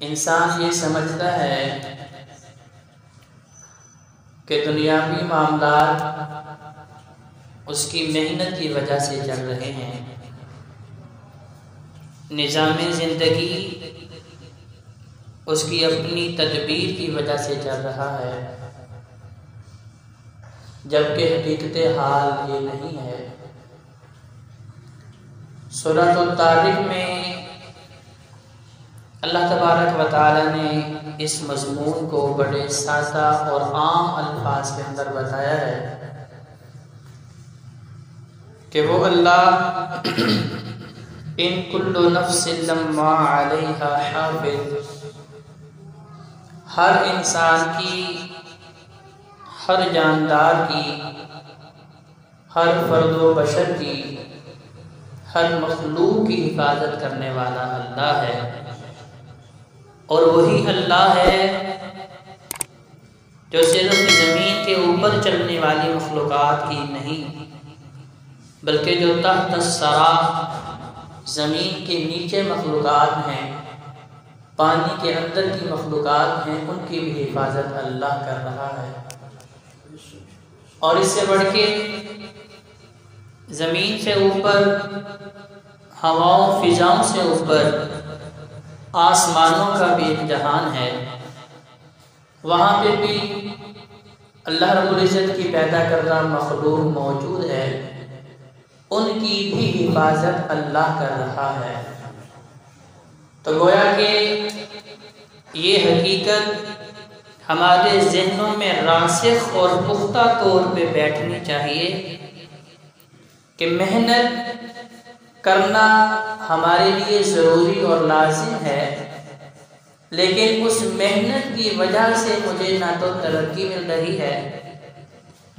انسان یہ سمجھتا ہے کہ دنیاوی معاملات اس کی محنت کی وجہ سے چل رہے ہیں، نظام زندگی اس کی اپنی تدبیر کی وجہ سے چل رہا ہے، جبکہ حقیقت حال یہ نہیں ہے۔ سورۃ الطارق میں اللہ تبارک و تعالی نے اس مضمون کو بڑے سادہ اور عام الفاظ کے اندر بتایا ہے کہ وہ اللہ ان کل نفس لما علیہا حافظ، ہر انسان کی، ہر جاندار کی، ہر فرد و بشر کی، ہر مخلوق کی حفاظت کرنے والا اللہ ہے، اور وہی اللہ ہے جو صرف زمین کے اوپر چلنے والی مخلوقات کی نہیں، بلکہ جو تحت الثری، زمین کے نیچے مخلوقات ہیں، پانی کے اندر کی مخلوقات ہیں، ان کی بھی حفاظت اللہ کر رہا ہے۔ اور اس سے بڑھ کے زمین سے اوپر، ہواؤں فضاؤں سے اوپر آسمانوں کا بھی ایک جہان ہے، وہاں پہ بھی اللہ رب العزت کی پیدا کردہ مخلوق موجود ہے، ان کی بھی حفاظت اللہ کر رہا ہے۔ تو گویا کہ یہ حقیقت ہمارے ذہنوں میں راسخ اور پختہ طور پہ بیٹھنی چاہیے کہ محنت کرنا ہمارے لیے ضروری اور لازم ہے، لیکن اس محنت کی وجہ سے مجھے نہ تو ترقی مل رہی ہے،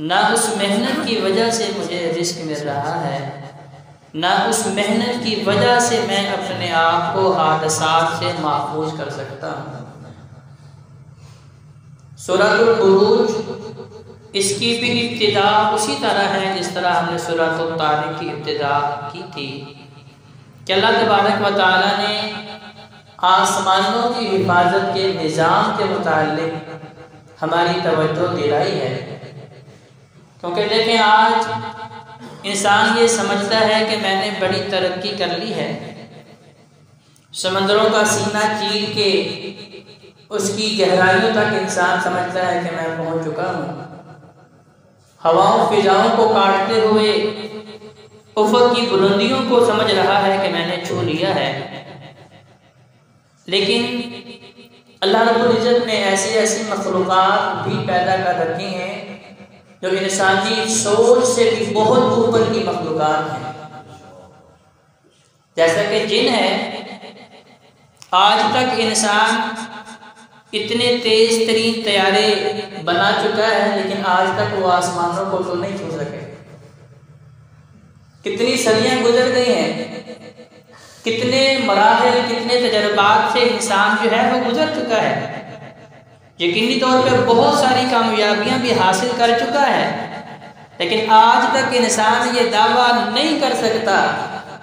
نہ اس محنت کی وجہ سے مجھے رزق مل رہا ہے، نہ اس محنت کی وجہ سے میں اپنے آپ کو حادثات سے محفوظ کر سکتا ہوں۔ سورۃ البروج اس کی بھی ابتدا اسی طرح ہے جس طرح ہم نے سورۃ الطارق کی ابتدا کی تھی کہ اللہ تبارک و تعالی نے آسمانوں کی حفاظت کے نظام کے متعلق ہماری توجہ دلائی ہے، کیونکہ دیکھیں آج انسان یہ سمجھتا ہے کہ میں نے بڑی ترقی کر لی ہے، سمندروں کا سینہ چیر کے اس کی گہرائیوں تک انسان سمجھتا ہے کہ میں پہنچ چکا ہوں، ہواؤں فضاؤں کو کاٹتے ہوئے افق کی بلندیوں کو سمجھ رہا ہے کہ میں نے چھو لیا ہے۔ لیکن اللہ رب العزت نے ایسی ایسی مخلوقات بھی پیدا کر رکھی ہیں جو انسانی سوچ سے بھی بہت اوپر کی مخلوقات ہیں، جیسا کہ جن ہے۔ آج تک انسان اتنے تیز ترین طیارے بنا چکا ہے، لیکن آج تک وہ آسمانوں کو تو نہیں چھو سکے۔ کتنی صدیاں گزر گئی ہیں، کتنے مراحل، کتنے تجربات سے انسان جو ہے وہ گزر چکا ہے، یقینی طور پہ بہت ساری کامیابیاں بھی حاصل کر چکا ہے، لیکن آج تک انسان یہ دعویٰ نہیں کر سکتا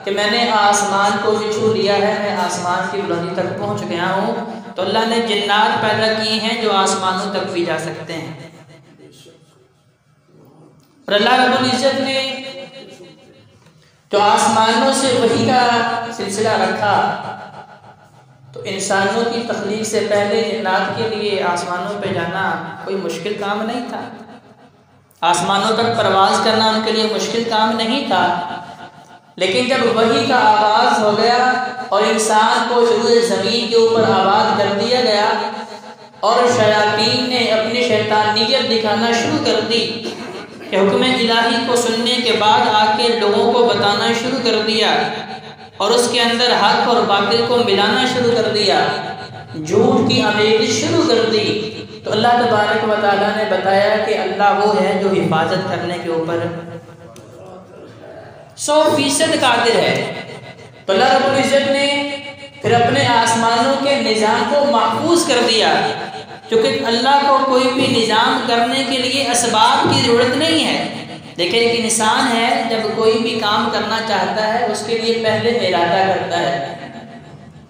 کہ میں نے آسمان کو بھی چھو لیا ہے، میں آسمان کی بلندی تک پہنچ گیا ہوں۔ تو اللہ نے جنات پیدا کی ہیں جو آسمانوں تک بھی جا سکتے ہیں، اور اللہ رب العزت نے جو آسمانوں سے وحی کا سلسلہ رکھا، تو انسانوں کی تخلیق سے پہلے جنات کے لیے آسمانوں پہ جانا کوئی مشکل کام نہیں تھا، آسمانوں تک پرواز کرنا ان کے لیے مشکل کام نہیں تھا، لیکن جب وحی کا آغاز ہو گیا اور انسان کو شروع زمین کے اوپر آباد کر دیا گیا اور شیاطین نے اپنی شیطانیت دکھانا شروع کر دی کہ حکم الہی کو سننے کے بعد آ کے لوگوں کو بتانا شروع کر دیا اور اس کے اندر حق اور باطل کو ملانا شروع کر دیا، جھوٹ کی آمیزش شروع کر دی، تو اللہ تبارک و تعالیٰ نے بتایا کہ اللہ وہ ہے جو حفاظت کرنے کے اوپر 100% قادر ہے۔ تو اللہ رب العزت نے پھر اپنے آسمانوں کے نظام کو محفوظ کر دیا، کیونکہ اللہ کو کوئی بھی نظام کرنے کے لیے اسباب کی ضرورت نہیں ہے، لیکن ایک انسان ہے جب کوئی بھی کام کرنا چاہتا ہے اس کے لیے پہلے ارادہ کرتا ہے،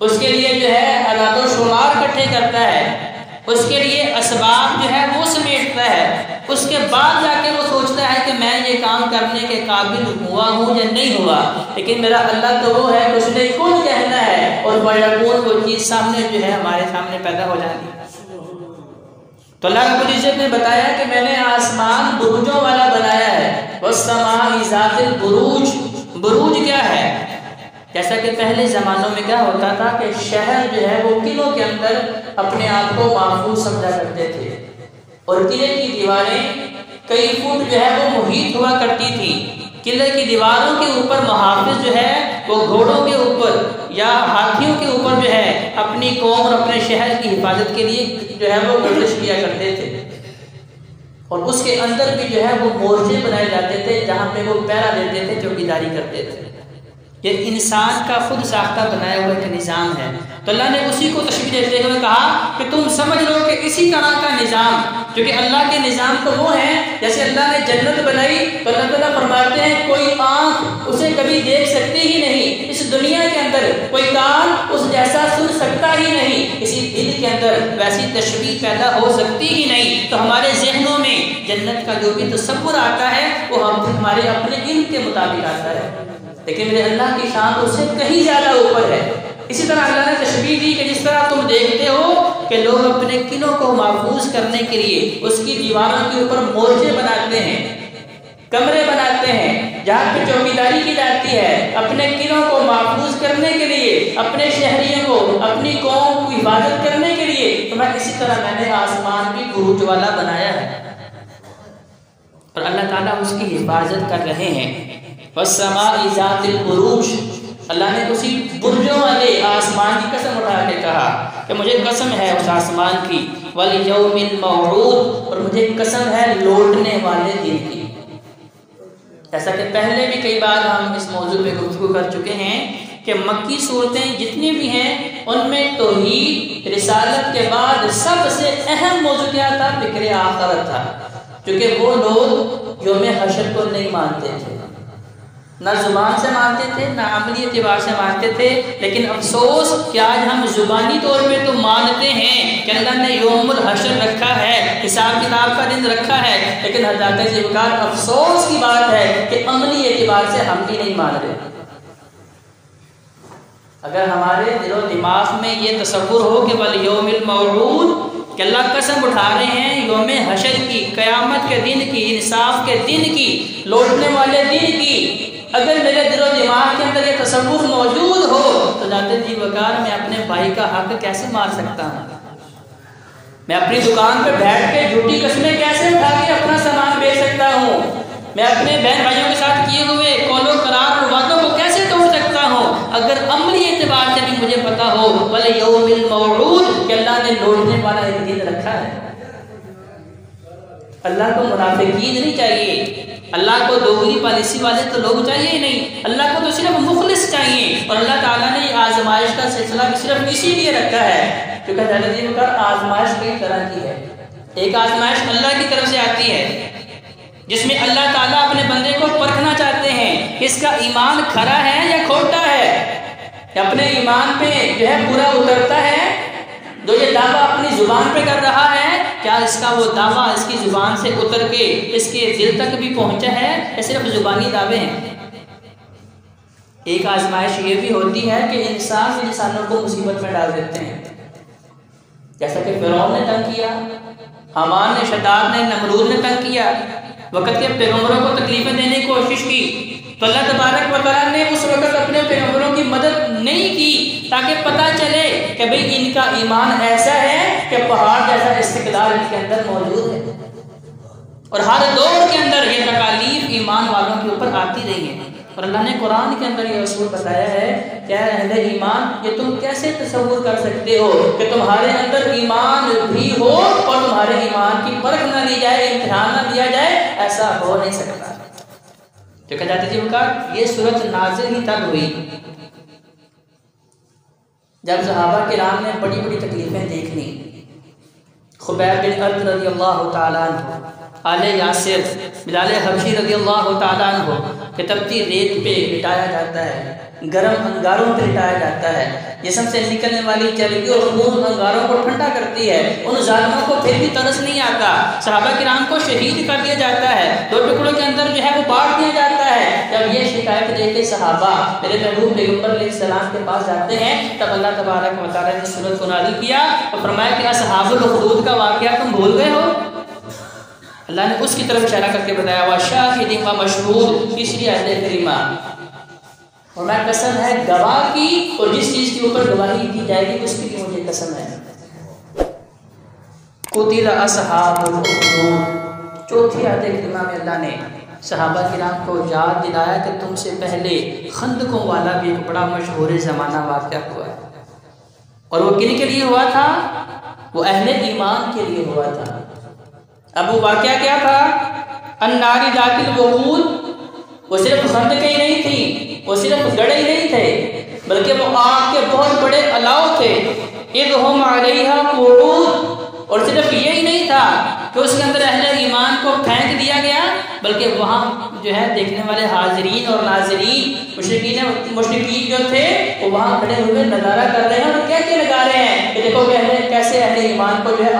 اس کے لیے جو ہے اعداد و شمار کا اکٹھے کرتا ہے، اس کے لیے اسباب جو ہے وہ سمیٹتا ہے، اس کے بعد جا کے وہ سوچتا ہے کہ میں یہ کام کرنے کے قابل ہوا ہوں یا نہیں ہوا، لیکن میرا اللہ تو وہ ہے کہ اس نے کن کہنا ہے اور بیکون وہ چیز سامنے جو ہے ہمارے سامنے پیدا ہو جاتی ہے۔ تو اللہ رب العزت نے بتایا کہ میں نے آسمان برجوں والا بنایا ہے، والسماء ذات البروج۔ بروج کیا ہے؟ جیسا کہ پہلے زمانوں میں کیا ہوتا تھا کہ شہر جو ہے وہ قلعوں کے اندر اپنے آپ کو محفوظ سمجھا کرتے تھے، اور قلعے کی دیواریں کئی فٹ جو ہے وہ محیط ہوا کرتی تھی۔ قلعے کی دیواروں کے اوپر محافظ جو ہے وہ گھوڑوں کے اوپر یا ہاتھیوں کے اوپر جو ہے اپنی قوم اور اپنے شہر کی حفاظت کے لیے جو ہے وہ گردش کیا کرتے تھے، اور اس کے اندر بھی جو ہے وہ مورچے بنائے جاتے تھے جہاں پہ وہ پہرا دیتے تھے، چوکیداری کرتے تھے۔ یہ انسان کا خود ساختہ بنایا ہوا ایک نظام ہے، تو اللہ نے اسی کو تشبیہ دیتے ہوئے کہا کہ تم سمجھ لو کہ اسی طرح کا نظام، جو کہ اللہ کے نظام تو وہ ہے جیسے اللہ نے جنت بنائی تو اللہ تعالیٰ فرماتے ہیں کوئی آنکھ اسے کبھی دیکھ سکتی ہی نہیں، اس دنیا کے اندر کوئی کان اس جیسا سن سکتا ہی نہیں، اسی دل کے اندر ویسی تشبیہ پیدا ہو سکتی ہی نہیں۔ تو ہمارے ذہنوں میں جنت کا جو بھی تصور آتا ہے وہ ہمارے اپنے علم کے مطابق آتا ہے، لیکن میرے اللہ کی شان اس سے کہیں زیادہ اوپر ہے۔ اسی طرح اللہ نے تشبیہ دی کہ جس طرح تم دیکھتے ہو کہ لوگ اپنے قلعوں کو محفوظ کرنے کے لیے اس کی دیواروں کے اوپر مورچے بناتے ہیں، کمرے بناتے ہیں جہاں پہ چوکیداری کی جاتی ہے، اپنے قلعوں کو محفوظ کرنے کے لیے، اپنے شہریوں کو، اپنی قوم کو حفاظت کرنے کے لیے، تو اسی طرح میں نے آسمان بھی بروج والا بنایا ہے، اور اللہ تعالیٰ اس کی حفاظت کر رہے ہیں۔ والسماء ذات البروج، اللہ نے اسی برجوں والے آسمان کی قسم اٹھا کے کہا کہ مجھے قسم ہے اس آسمان کی، والیوم الموعود، اور مجھے قسم ہے لوٹنے والے دن کی۔ جیسا کہ پہلے بھی کئی بار ہم اس موضوع پہ گفتگو کر چکے ہیں کہ مکی صورتیں جتنی بھی ہیں ان میں توحید رسالت کے بعد سب سے اہم موضوع کیا تھا؟ فکر آخرت تھا، کیونکہ وہ لوگ یوم حشر کو نہیں مانتے تھے، نہ زبان سے مانتے تھے نہ عملی اعتبار سے مانتے تھے، لیکن افسوس کہ آج ہم زبانی طور پہ تو مانتے ہیں کہ اللہ نے یوم الحشر رکھا ہے، حساب کتاب کا دن رکھا ہے، لیکن حضرات ذوالفقار افسوس کی بات ہے کہ عملی اعتبار سے ہم بھی نہیں مان رہے۔ اگر ہمارے دل و دماغ میں یہ تصور ہو کہ والیوم الموعود، کہ اللہ قسم اٹھا رہے ہیں یوم حشر کی، قیامت کے دن کی، انصاف کے دن کی، لوٹنے والے دن کی، اگر میرے دل و دماغ کے اندر یہ تصور موجود ہو تو ذات ذوالفقار میں اپنے بھائی کا حق کیسے مار سکتا ہوں؟ میں اپنی دکان پہ بیٹھ کے جھوٹی قسمیں کیسے اٹھا کے اپنا سامان بیچ سکتا ہوں؟ میں اپنے بہن بھائیوں کے ساتھ کیے ہوئے قول و قرار اور وعدوں کو کیسے توڑ سکتا ہوں اگر عملی اعتبار سے بھی مجھے پتا ہو والیوم الموعود کہ اللہ نے لوٹنے والا ایک دن رکھا ہے۔ اللہ کو منافقین نہیں چاہیے، اللہ کو دوگلی پالیسی والے تو لوگ چاہیے ہی نہیں، اللہ کو تو صرف مخلص چاہیے، اور اللہ تعالیٰ نے آزمائش کا سلسلہ بھی صرف اسی لیے رکھا ہے کیونکہ حضرت کا آزمائش کئی طرح کی ہے۔ ایک آزمائش اللہ کی طرف سے آتی ہے جس میں اللہ تعالیٰ اپنے بندے کو پرکھنا چاہتے ہیں کہ اس کا ایمان کھرا ہے یا کھوٹا ہے، اپنے ایمان پہ جو ہے پورا اترتا ہے، جو یہ دعویٰ اپنی زبان پہ کر رہا ہے کیا اس کا وہ دعویٰ اس کی زبان سے اتر کے اس کے دل تک بھی پہنچا ہے یا صرف زبانی دعوے ہیں۔ ایک آزمائش یہ بھی ہوتی ہے کہ انسانوں کو مصیبت میں ڈال دیتے ہیں، جیسا کہ فرعون نے تنگ کیا، حامان نے، شداد نے، نمرود نے تنگ کیا، وقت کے پیغمبروں کو تکلیفیں دینے کی کوشش کی، تو اللہ تبارک و تعالیٰ نے اس وقت اپنے پیغمبروں کی مدد نہیں کی تاکہ پتہ چلے کہ بھئی ان کا ایمان ایسا ہے کہ پہاڑ جیسا استقلال ان کے اندر موجود ہے، اور ہر دور کے اندر یہ تکالیف ایمان والوں کے اوپر آتی رہی ہیں، اور اللہ نے قرآن کے اندر یہ اصول بتایا ہے کہ اے اہل ایمان یہ تم کیسے تصور کر سکتے ہو کہ تمہارے اندر ایمان بھی ہو اور تمہارے ایمان کی پرکھ نہ لی جائے، امتحان نہ لیا جائے، ایسا ہو نہیں سکتا۔ تو کہا جاتا جی یہ صورت نازل ہی تب ہوئی جب صحابہ کرام نے بڑی بڑی تکلیفیں دیکھ لی، خبیب بن ارد رضی اللہ تعالیٰ عنہ، آل یاسر، بلال حبشی رضی اللہ تعالیٰ عنہ، کہ تپتی ریت پہ لٹایا جاتا ہے، گرم انگاروں پہ لٹایا جاتا ہے، جسم سے نکلنے والی چربی اور خون انگاروں کو ٹھنڈا کرتی ہے، ان ظالموں کو پھر بھی ترس نہیں آتا، صحابہ کرام کو شہید کر دیا جاتا ہے، 2 ٹکڑوں کے اندر جو ہے وہ بانٹ دیا جاتا ہے۔ جب یہ شکایت دے کے صحابہ میرے محبوب پیغمبر علیہ السلام کے پاس جاتے ہیں، تب اللہ تبارک و تعالیٰ نے سورت کو نازل کیا اور فرمایا کہ اصحاب الاخدود کا واقعہ تم بھول گئے ہو؟ اللہ نے اس کی طرف اشارہ کر کے بتایا وَشَاهِدٍ وَمَشْهُودٍ، تیسری آیت کریمہ، اور میں قسم ہے گواہ کی اور جس چیز کے اوپر گواہی دی جائے گی اس کی بھی مجھے قسم ہے۔ قُتِلَ أَصْحَابُ الْأُخْدُودِ، چوتھی آیت کریمہ میں اللہ نے صحابہ کرام کو یاد دلایا کہ تم سے پہلے خندقوں والا بھی ایک بڑا مشہور زمانہ واقعہ ہوا ہے، اور وہ کن کے لیے ہوا تھا؟ وہ اہل ایمان کے لیے ہوا تھا۔ اب وہ واقعہ کیا تھا؟ النار ذات الوقود، وہ صرف خندقیں ہی نہیں تھی، وہ صرف گڑھے ہی نہیں تھے، بلکہ وہ آگ کے بہت بڑے الاؤ تھے، اذ ہم علیہا قعود، اور صرف یہی نہیں تھا کہ اس کے اندر اہل ایمان کو پھینک دیا گیا، بلکہ وہاں جو ہے دیکھنے والے حاضرین اور ناظرین مشرکین جو تھے وہ وہاں کھڑے ہوئے نظارہ کر رہے ہیں، اور کیا لگا رہے ہیں کہ دیکھو کہ کیسے اہل ایمان کو جو ہے